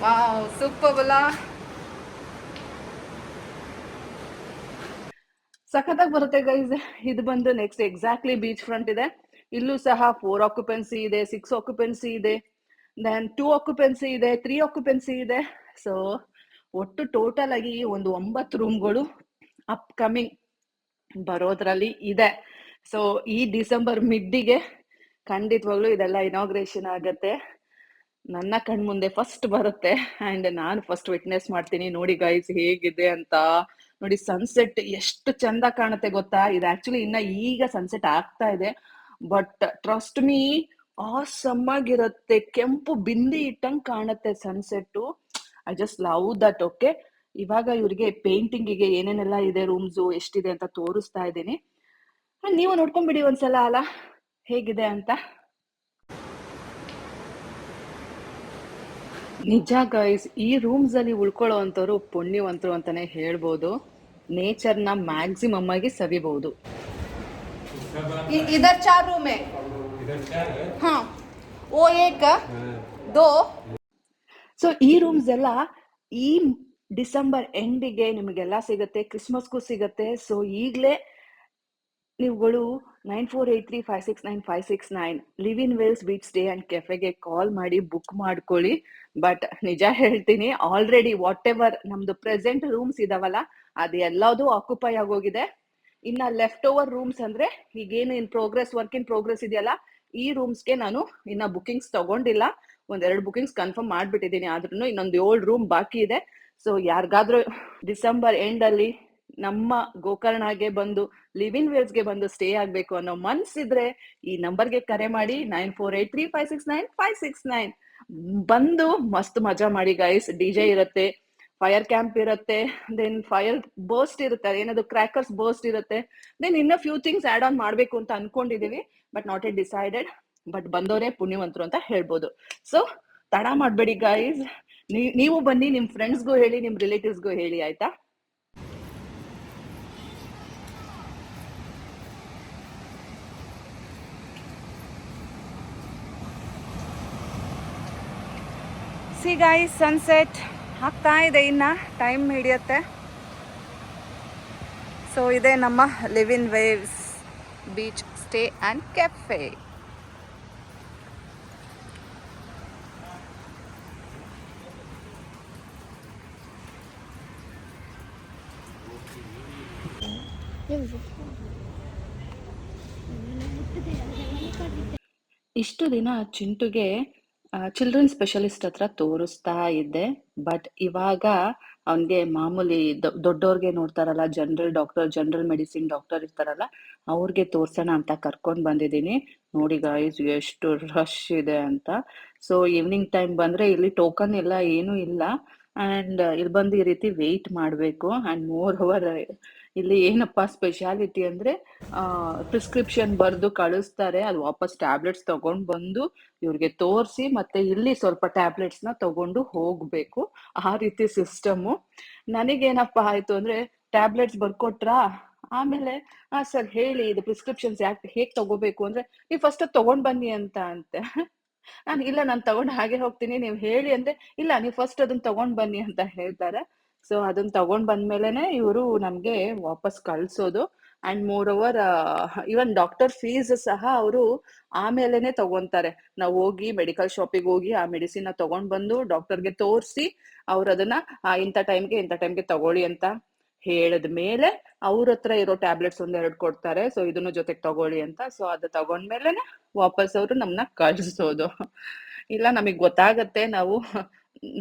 Wow, super बोला। ಸಖತ್ತಾಗಿ ಬರುತ್ತೆ ಗೈಸ್. ಇದು ಬಂದು ನೆಕ್ಸ್ಟ್ ಎಕ್ಸಾಕ್ಟ್ಲಿ ಬೀಚ್ ಫ್ರಂಟ್ ಇದೆ. ಇಲ್ಲೂ ಸಹ 4 ಆಕ್ಯುಪೆನ್ಸಿ ಇದೆ, 6 ಆಕ್ಯುಪೆನ್ಸಿ ಇದೆ, ದೆನ್ 2 ಆಕ್ಯುಪೆನ್ಸಿ ಇದೆ, 3 ಆಕ್ಯುಪೆನ್ಸಿ ಇದೆ. ಸೊ ಒಟ್ಟು ಟೋಟಲ್ ಆಗಿ ಒಂದು 9 ರೂಮ್ಗಳು ಅಪ್ಕಮಿಂಗ್ ಬರೋದ್ರಲ್ಲಿ ಇದೆ. ಸೊ ಈ ಡಿಸೆಂಬರ್ ಮಿಡ್ಡಿಗೆ ಖಂಡಿತವಾಗ್ಲೂ ಇದೆಲ್ಲ ಇನಾಗ್ರೇಷನ್ ಆಗತ್ತೆ. ನನ್ನ ಕಣ್ಮುಂದೆ ಫಸ್ಟ್ ಬರುತ್ತೆ ಅಂಡ್ ನಾನು ಫಸ್ಟ್ ವಿಟ್ನೆಸ್ ಮಾಡ್ತೀನಿ. ನೋಡಿ ಗೈಸ್ ಹೇಗಿದೆ ಅಂತ. ನೋಡಿ ಸನ್ಸೆಟ್ ಎಷ್ಟು ಚಂದ ಕಾಣುತ್ತೆ ಗೊತ್ತಾ. ಇದು ಆಕ್ಚುಲಿ ಇನ್ನ ಈಗ ಸನ್ಸೆಟ್ ಆಗ್ತಾ ಇದೆ, ಬಟ್ ಟ್ರಸ್ಟ್ ಮೀ ಆಸಮ್ ಆಗಿರುತ್ತೆ. ಕೆಂಪು ಬಿಂದಿ ಇಟ್ಟಂಗ್ ಕಾಣುತ್ತೆ sunset. I just love that. Okay, ಇವಾಗ ಇವ್ರಿಗೆ ಪೇಂಟಿಂಗಿಗೆ ಏನೇನೆಲ್ಲ ಇದೆ, ರೂಮ್ಸು ಎಷ್ಟಿದೆ ಅಂತ ತೋರಿಸ್ತಾ ಇದ್ದೀನಿ. ನೀವು ನೋಡ್ಕೊಂಡ್ಬಿಡಿ ಒಂದ್ಸಲ ಅಲ್ಲ ಹೇಗಿದೆ ಅಂತ. ನಿಜ ಗೈಸ್, ಈ ರೂಮ್ಸ್ ಅಲ್ಲಿ ಉಳ್ಕೊಳ್ಳೋ ಅಂತವ್ರು ಪುಣ್ಯವಂತರು ಅಂತಾನೆ ಹೇಳ್ಬೋದು. ನೇಚರ್ನ ಮ್ಯಾಕ್ಸಿಮಮ್ ಆಗಿ ಸವಿಬಹುದು. सब आप इधर 4 रूम है। इधर 4 है। हाँ, वो एक हाँ, 2। ಸೊ ಈ ರೂಮ್ಸ್ ಎಲ್ಲ ಈ ಡಿಸೆಂಬರ್ ಎಂಡಿಗೆ ನಿಮಗೆಲ್ಲ ಸಿಗುತ್ತೆ, ಕ್ರಿಸ್ಮಸ್ಗೂ ಸಿಗುತ್ತೆ. ಸೊ ಈಗಲೇ ನೀವುಗಳು 9483569569 live in Wales beach stay and ಕೆಫೆಗೆ ಕಾಲ್ ಮಾಡಿ ಬುಕ್ ಮಾಡ್ಕೊಳ್ಳಿ. ಬಟ್ ನಿಜ ಹೇಳ್ತೀನಿ, ಆಲ್ರೆಡಿ ವಾಟ್ ಎವರ್ ನಮ್ದು ಪ್ರೆಸೆಂಟ್ ರೂಮ್ಸ್ ಇದಾವಲ್ಲ ಅದು ಎಲ್ಲದೂ ಆಕ್ಯುಪೈ ಆಗೋಗಿದೆ. ಇನ್ನ ಲೆಫ್ಟ್ ಓವರ್ ರೂಮ್ಸ್ ಅಂದ್ರೆ ಈಗೇನು ವರ್ಕ್ ಇನ್ ಪ್ರೋಗ್ರೆಸ್ ಇದೆಯಲ್ಲ, ಈ ರೂಮ್ಸ್ಗೆ ನಾನು ಇನ್ನ ಬುಕಿಂಗ್ಸ್ ತಗೊಂಡಿಲ್ಲ. 1-2 ಬುಕಿಂಗ್ಸ್ ಕನ್ಫರ್ಮ್ ಮಾಡ್ಬಿಟ್ಟಿದ್ದೀನಿ, ಆದ್ರೂ ಇನ್ನೊಂದು 7 ರೂಮ್ ಬಾಕಿ ಇದೆ. ಸೊ ಯಾರಿಗಾದ್ರೂ ಡಿಸೆಂಬರ್ ಎಂಡ್ ಅಲ್ಲಿ ನಮ್ಮ ಗೋಕರ್ಣಗೆ ಬಂದು ಲಿವ್ ಇನ್ ವೇಲ್ಸ್ಗೆ ಬಂದು ಸ್ಟೇ ಆಗ್ಬೇಕು ಅನ್ನೋ ಮನ್ಸಿದ್ರೆ ಈ ನಂಬರ್ಗೆ ಕರೆ ಮಾಡಿ 9483569569 ಬಂದು ಮಸ್ತ್ ಮಜಾ ಮಾಡಿ ಗೈಸ್. ಡಿಜೆ ಇರುತ್ತೆ, ಫೈರ್ ಕ್ಯಾಂಪ್ ಇರುತ್ತೆ, ದೆನ್ ಫೈರ್ ಬರ್ಸ್ಟ್ ಇರುತ್ತೆ, ಏನದು ಕ್ರ್ಯಾಕರ್ಸ್ ಬರ್ಸ್ಟ್ ಇರುತ್ತೆ, ದೆನ್ ಇನ್ನೂ ಫ್ಯೂ ಥಿಂಗ್ಸ್ ಆಡ್ ಆನ್ ಮಾಡ್ಬೇಕು ಅಂತ ಅನ್ಕೊಂಡಿದೀವಿ, ಬಟ್ ನಾಟ್ ಎಟ್ ಡಿಸೈಡೆಡ್. ಬಟ್ ಬಂದವರೇ ಪುಣ್ಯವಂತರು ಅಂತ ಹೇಳ್ಬೋದು. ಸೊ ತಡ ಮಾಡ್ಬೇಡಿ ಗೈಸ್, ನೀವು ಬನ್ನಿ, ನಿಮ್ ಫ್ರೆಂಡ್ಸ್ಗೂ ಹೇಳಿ, ನಿಮ್ ರಿಲೇಟಿವ್ಸ್ಗೂ ಹೇಳಿ, ಆಯ್ತಾ? ಸಿ ಗಾಯ್ಸ್, ಸನ್ಸೆಟ್ ಆಗ್ತಾ ಇದೆ, ಇನ್ನು ಟೈಮ್ ಹಿಡಿಯುತ್ತೆ. ಸೊ ಇದೆ ನಮ್ಮ live in waves beach stay and cafe. ಇಷ್ಟು ದಿನ ಚಿಂಟುಗೆ ಚಿಲ್ಡ್ರನ್ ಸ್ಪೆಷಲಿಸ್ಟ್ ಹತ್ರ ತೋರಿಸ್ತಾ ಇದ್ದೆ, ಬಟ್ ಇವಾಗ ಅವನಿಗೆ ಮಾಮೂಲಿ ದೊಡ್ಡವ್ರಿಗೆ ನೋಡ್ತಾರಲ್ಲ, ಜನರಲ್ ಮೆಡಿಸಿನ್ ಡಾಕ್ಟರ್ ಇರ್ತಾರಲ್ಲ, ಅವ್ರಿಗೆ ತೋರ್ಸೋಣ ಅಂತ ಕರ್ಕೊಂಡು ಬಂದಿದ್ದೀನಿ. ನೋಡಿ ಗಾಯ್ಸ್ ಎಷ್ಟು ರಶ್ ಇದೆ ಅಂತ. ಸೊ ಈವ್ನಿಂಗ್ ಟೈಮ್ ಬಂದ್ರೆ ಇಲ್ಲಿ ಟೋಕನ್ ಎಲ್ಲ ಏನೂ ಇಲ್ಲ, ಅಂಡ್ ಇಲ್ಲಿ ಬಂದು ಈ ರೀತಿ ವೆಯ್ಟ್ ಮಾಡಬೇಕು. ಅಂಡ್ ಮೋರ್ ಓವರ್ ಇಲ್ಲಿ ಏನಪ್ಪಾ ಸ್ಪೆಷಾಲಿಟಿ ಅಂದ್ರೆ ಪ್ರಿಸ್ಕ್ರಿಪ್ಷನ್ ಬರೆದು ಕಳಿಸ್ತಾರೆ, ಅದು ವಾಪಸ್ ಟ್ಯಾಬ್ಲೆಟ್ಸ್ ತಗೊಂಡ್ ಬಂದು ಇವ್ರಿಗೆ ತೋರಿಸಿ ಮತ್ತೆ ಇಲ್ಲಿ ಸ್ವಲ್ಪ ಟ್ಯಾಬ್ಲೆಟ್ಸ್ ನ ತಗೊಂಡು ಹೋಗ್ಬೇಕು, ಆ ರೀತಿ ಸಿಸ್ಟಮು. ನನಗೇನಪ್ಪ ಆಯ್ತು ಅಂದ್ರೆ ಟ್ಯಾಬ್ಲೆಟ್ಸ್ ಬರ್ಕೊಟ್ರಾ, ಆಮೇಲೆ ಸರ್ ಹೇಳಿ ಇದು ಪ್ರಿಸ್ಕ್ರಿಪ್ಷನ್ಸ್ ಹೇಗ್ ತಗೋಬೇಕು ಅಂದ್ರೆ ನೀವು ಫಸ್ಟ್ ತಗೊಂಡ್ ಬನ್ನಿ ಅಂತೆ. ನಾನು ತಗೊಂಡ್ ಹಾಗೆ ಹೋಗ್ತೀನಿ, ನೀವು ಹೇಳಿ ಅಂದ್ರೆ ಇಲ್ಲ ನೀವು ಫಸ್ಟ್ ಅದನ್ನ ತಗೊಂಡ್ ಬನ್ನಿ ಅಂತ ಹೇಳ್ತಾರೆ. ಸೊ ಅದನ್ನ ತಗೊಂಡ್ ಬಂದ್ಮೇಲೆನೆ ಇವರು ನಮ್ಗೆ ವಾಪಸ್ ಕಳ್ಸೋದು. And more over even doctor fees ಸಹ ಅವರು ಆಮೇಲೆನೆ ತಗೊಂತಾರೆ. ನಾವು ಹೋಗಿ ಮೆಡಿಕಲ್ ಶಾಪಿಗೆ ಹೋಗಿ ಆ ಮೆಡಿಸಿನ್ ತಗೊಂಡ್ ಬಂದು ಡಾಕ್ಟರ್ಗೆ ತೋರಿಸಿ ಅವ್ರು ಅದನ್ನ ಇಂಥ ಟೈಮ್ಗೆ ತಗೊಳ್ಳಿ ಅಂತ ಹೇಳಿದ ಮೇಲೆ ಅವ್ರ ಹತ್ರ ಇರೋ ಟ್ಯಾಬ್ಲೆಟ್ಸ್ 1-2 ಕೊಡ್ತಾರೆ. ಸೊ ಇದನ್ನು ಜೊತೆಗೆ ತಗೊಳ್ಳಿ ಅಂತ. ಸೊ ಅದು ತಗೊಂಡ್ಮೇಲೆನೆ ವಾಪಸ್ ಅವರು ನಮ್ನ ಕಳಿಸೋದು. ಇಲ್ಲ ನಮಗ್ ಗೊತ್ತಾಗತ್ತೆ,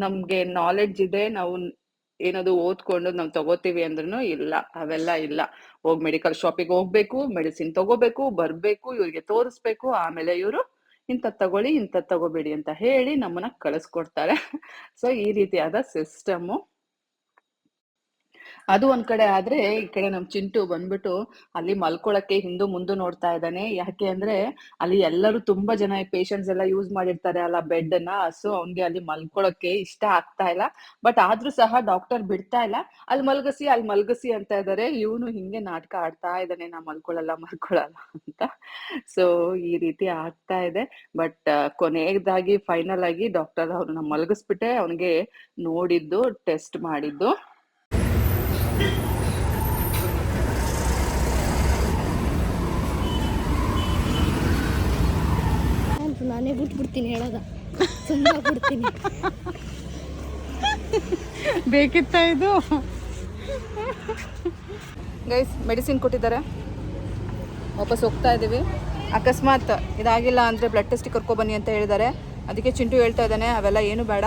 ನಮ್ಗೆ ನಾಲೆಡ್ಜ್ ಇದೆ, ನಾವು ಏನಾದ್ರು ಓದ್ಕೊಂಡು ನಾವು ತಗೋತೀವಿ ಅಂದ್ರೂ ಇಲ್ಲ, ಅವೆಲ್ಲ ಇಲ್ಲ. ಹೋಗಿ ಮೆಡಿಕಲ್ ಶಾಪಿಗೆ ಹೋಗ್ಬೇಕು, ಮೆಡಿಸಿನ್ ತಗೋಬೇಕು, ಬರ್ಬೇಕು, ಇವ್ರಿಗೆ ತೋರಿಸ್ಬೇಕು, ಆಮೇಲೆ ಇವರು ಇಂಥದ್ ತಗೊಳ್ಳಿ ಇಂಥದ್ ತಗೋಬೇಡಿ ಅಂತ ಹೇಳಿ ನಮ್ಮನ್ನ ಕಳಿಸ್ಕೊಡ್ತಾರೆ. ಸೊ ಈ ರೀತಿಯಾದ ಸಿಸ್ಟಮು. ಅದು ಒಂದ್ ಕಡೆ ಆದ್ರೆ, ಈ ಕಡೆ ನಮ್ ಚಿಂಟು ಬಂದ್ಬಿಟ್ಟು ಅಲ್ಲಿ ಮಲ್ಕೊಳಕ್ಕೆ ಹಿಂದು ಮುಂದೆ ನೋಡ್ತಾ ಇದ್ದಾನೆ. ಯಾಕೆ ಅಂದ್ರೆ ಅಲ್ಲಿ ಎಲ್ಲರೂ ತುಂಬಾ ಜನ ಪೇಷಂಟ್ಸ್ ಎಲ್ಲ ಯೂಸ್ ಮಾಡಿರ್ತಾರೆ ಅಲ್ಲ ಬೆಡ್ ನ. ಸೊ ಅವ್ನ್ಗೆ ಅಲ್ಲಿ ಮಲ್ಕೊಳಕ್ಕೆ ಇಷ್ಟ ಆಗ್ತಾ ಇಲ್ಲ, ಬಟ್ ಆದ್ರೂ ಸಹ ಡಾಕ್ಟರ್ ಬಿಡ್ತಾ ಇಲ್ಲ. ಅಲ್ಲಿ ಮಲ್ಗಸಿ ಅಂತ ಇದಾರೆ. ಇವನು ಹಿಂಗೆ ನಾಟಕ ಆಡ್ತಾ ಇದ್ದಾನೆ, ನಾ ಮಲ್ಕೊಳಲ್ಲ ಅಂತ. ಸೊ ಈ ರೀತಿ ಆಗ್ತಾ ಇದೆ. ಬಟ್ ಕೊನೆಯದಾಗಿ ಫೈನಲ್ ಆಗಿ ಡಾಕ್ಟರ್ ಅವ್ರನ್ನ ಮಲಗಿಸ್ಬಿಟ್ಟೆ ಅವನಿಗೆ ನೋಡಿದ್ದು, ಟೆಸ್ಟ್ ಮಾಡಿದ್ದು. ನಾನೇ ಬಿಟ್ಬಿಡ್ತೀನಿ ಹೇಳೋದ, ಸುಮ್ಮನೆ ಬಿಡ್ತೀನಿ. ಬೇಕಿತ್ತ ಇದು? ಗೈಸ್ ಮೆಡಿಸಿನ್ ಕೊಟ್ಟಿದ್ದಾರೆ, ವಾಪಸ್ ಹೋಗ್ತಾ ಇದ್ದೀವಿ. ಅಕಸ್ಮಾತ್ ಇದಾಗಿಲ್ಲ ಅಂದರೆ ಬ್ಲಡ್ ಟೆಸ್ಟಿಗೆ ಕರ್ಕೊಬನ್ನಿ ಅಂತ ಹೇಳಿದ್ದಾರೆ. ಅದಕ್ಕೆ ಚಿಂಟು ಹೇಳ್ತಾ ಇದ್ದಾನೆ ಅವೆಲ್ಲ ಏನು ಬೇಡ,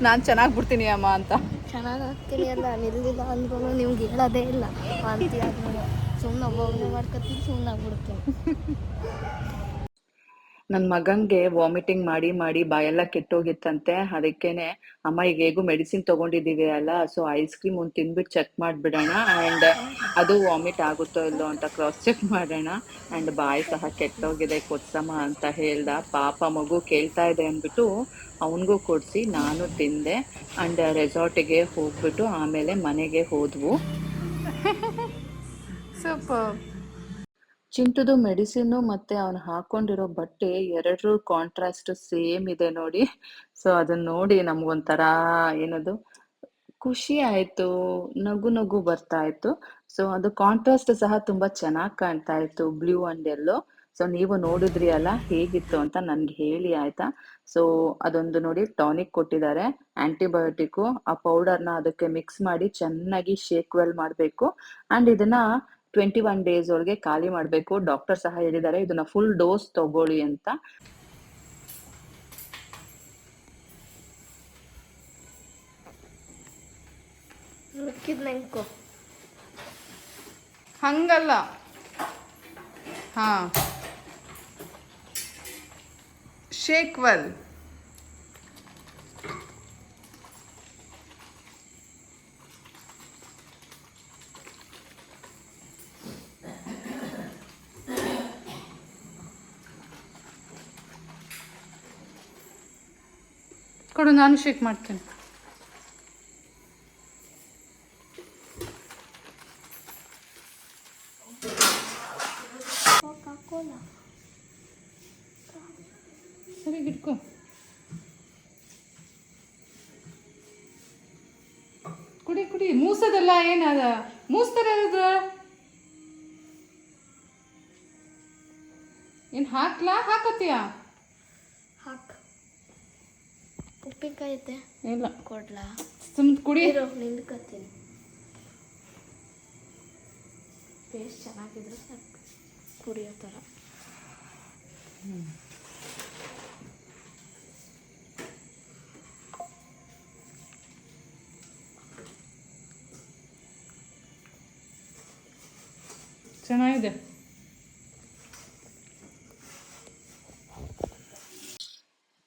ನಾನು ಚೆನ್ನಾಗಿ ಬಿಡ್ತೀನಿ ಅಮ್ಮ ಅಂತ. ಚೆನ್ನಾಗಿ ಆಗ್ತೀನಿ ಅಲ್ಲ, ನಿಲ್ಲಿಲ್ಲ ಅಂದ್ರೂ ನಿಮ್ಗೆ ಹೇಳೋದೇ ಇಲ್ಲ ವಾಂತಿ ಆದ್ರೂ ಸುಮ್ಮನೆ ಒಬ್ಬೊಬ್ಬನೇ ಮಾಡ್ಕೊತೀನಿ, ಸುಮ್ಮನೆ ಆಗ್ಬಿಡ್ತೀನಿ. ನನ್ನ ಮಗಂಗೆ ವಾಮಿಟಿಂಗ್ ಮಾಡಿ ಮಾಡಿ ಬಾಯೆಲ್ಲ ಕೆಟ್ಟೋಗಿತ್ತಂತೆ. ಅದಕ್ಕೇನೆ ಅಮ್ಮ ಈಗ ಹೇಗೂ ಮೆಡಿಸಿನ್ ತಗೊಂಡಿದ್ದೀವಿ ಅಲ್ಲ, ಸೊ ಐಸ್ ಕ್ರೀಮ್ ಒಂದು ತಿಂದ್ಬಿಟ್ಟು ಚೆಕ್ ಮಾಡಿಬಿಡೋಣ, ಆ್ಯಂಡ್ ಅದು ವಾಮಿಟ್ ಆಗುತ್ತೋ ಇಲ್ಲೋ ಅಂತ ಕ್ರಾಸ್ ಚೆಕ್ ಮಾಡೋಣ. ಆ್ಯಂಡ್ ಬಾಯಿ ಸಹ ಕೆಟ್ಟೋಗಿದೆ, ಕೊಡ್ಸಮ್ಮ ಅಂತ ಹೇಳ್ದ. ಪಾಪ ಮಗು ಕೇಳ್ತಾ ಇದೆ ಅಂದ್ಬಿಟ್ಟು ಅವನಿಗೂ ಕೊಡಿಸಿ ನಾನು ತಿಂದೆ. ಆ್ಯಂಡ್ ರೆಸಾರ್ಟಿಗೆ ಹೋಗ್ಬಿಟ್ಟು ಆಮೇಲೆ ಮನೆಗೆ ಹೋದ್ವು. ಸೂಪರ್. ಚಿಂಟುದು ಮೆಡಿಸಿನು ಮತ್ತೆ ಅವನು ಹಾಕೊಂಡಿರೋ ಬಟ್ಟೆ ಎರಡರೂ ಕಾಂಟ್ರಾಸ್ಟ್ ಸೇಮ್ ಇದೆ ನೋಡಿ. ಸೊ ಅದನ್ನ ನೋಡಿ ನಮ್ಗೊಂಥರ ಏನದು ಖುಷಿ ಆಯ್ತು, ನಗು ನಗು ಬರ್ತಾ ಇತ್ತು. ಸೊ ಅದು ಕಾಂಟ್ರಾಸ್ಟ್ ಸಹ ತುಂಬಾ ಚೆನ್ನಾಗಿ ಕಾಣ್ತಾ ಇತ್ತು, ಬ್ಲೂ ಅಂಡ್ ಎಲ್ಲೋ. ಸೊ ನೀವು ನೋಡಿದ್ರಿ ಅಲ್ಲ ಹೇಗಿತ್ತು ಅಂತ ನನ್ಗೆ ಹೇಳಿ ಆಯ್ತಾ. ಸೊ ಅದೊಂದು ನೋಡಿ ಟಾನಿಕ್ ಕೊಟ್ಟಿದ್ದಾರೆ, ಆಂಟಿಬಯೋಟಿಕ್. ಆ ಪೌಡರ್ನ ಅದಕ್ಕೆ ಮಿಕ್ಸ್ ಮಾಡಿ ಚೆನ್ನಾಗಿ ಶೇಕ್ ವೆಲ್ ಮಾಡಬೇಕು. ಅಂಡ್ ಇದನ್ನ 21 ಡೇಸ್ ಒಳಗೆ ಖಾಲಿ ಮಾಡಬೇಕು. ಡಾಕ್ಟರ್ ಸಹ ಹೇಳಿದ್ದಾರೆ ಇದನ್ನ ಫುಲ್ ಡೋಸ್ ತಗೊಳ್ಳಿ ಅಂತ. ಮಿಕ್ಕಿದ್ ನೆನ್ಕೋ. ಹಂಗಲ್ಲ, ಹಾಂ ಶೇಕ್ ವೆಲ್. ಕೊಡು, ನಾನು ಶೇಕ್ ಮಾಡ್ತೀನಿ. ಸರಿ ಇಟ್ಕೋ. ಕುಡಿ ಕುಡಿ, ಮೂಸದಲ್ಲ ಏನದ, ಮೂಸ್ತಾರೆ ಅದು. ಏನು ಹಾಕ್ಲಾ, ಹಾಕತ್ತೀಯಾ? ಹಾಕ್. ಉಪ್ಪಿನಕಾಯಿ ಐತೆ, ಇಲ್ಲ ಕೊಡ್ಲಾ? ಸುಮ್ ಕುಡಿ. ನಿಂದ್ಕತ್ತೀನಿ. ಟೇಸ್ಟ್ ಚೆನ್ನಾಗಿದ್ರೆ ಸಾಕು, ಕುಡಿಯೋ ಥರ. ಚೆನ್ನಾಗಿದೆ.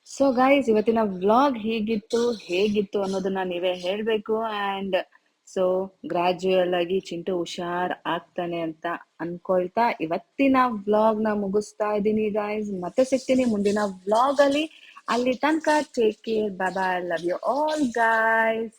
ಸೊ ಗೈಸ್, ಇವತ್ತಿನ ವ್ಲಾಗ್ ಹೇಗಿತ್ತು ಅನ್ನೋದನ್ನ ನೀವೇ ಹೇಳ್ಬೇಕು. ಆ್ಯಂಡ್ ಸೊ ಗ್ರಾಜುಯಲ್ ಆಗಿ ಚಿಂಟು ಹುಷಾರ್ ಆಗ್ತಾನೆ ಅಂತ ಅನ್ಕೊಳ್ತಾ ಇವತ್ತಿನ ವ್ಲಾಗ್ನ ಮುಗಿಸ್ತಾ ಇದ್ದೀನಿ ಗೈಸ್. ಮತ್ತೆ ಸಿಗ್ತೀನಿ ಮುಂದಿನ ವ್ಲಾಗ್ ಅಲ್ಲಿ. ಅಲ್ಲಿ ತನಕ take care, bye bye, love you all guys.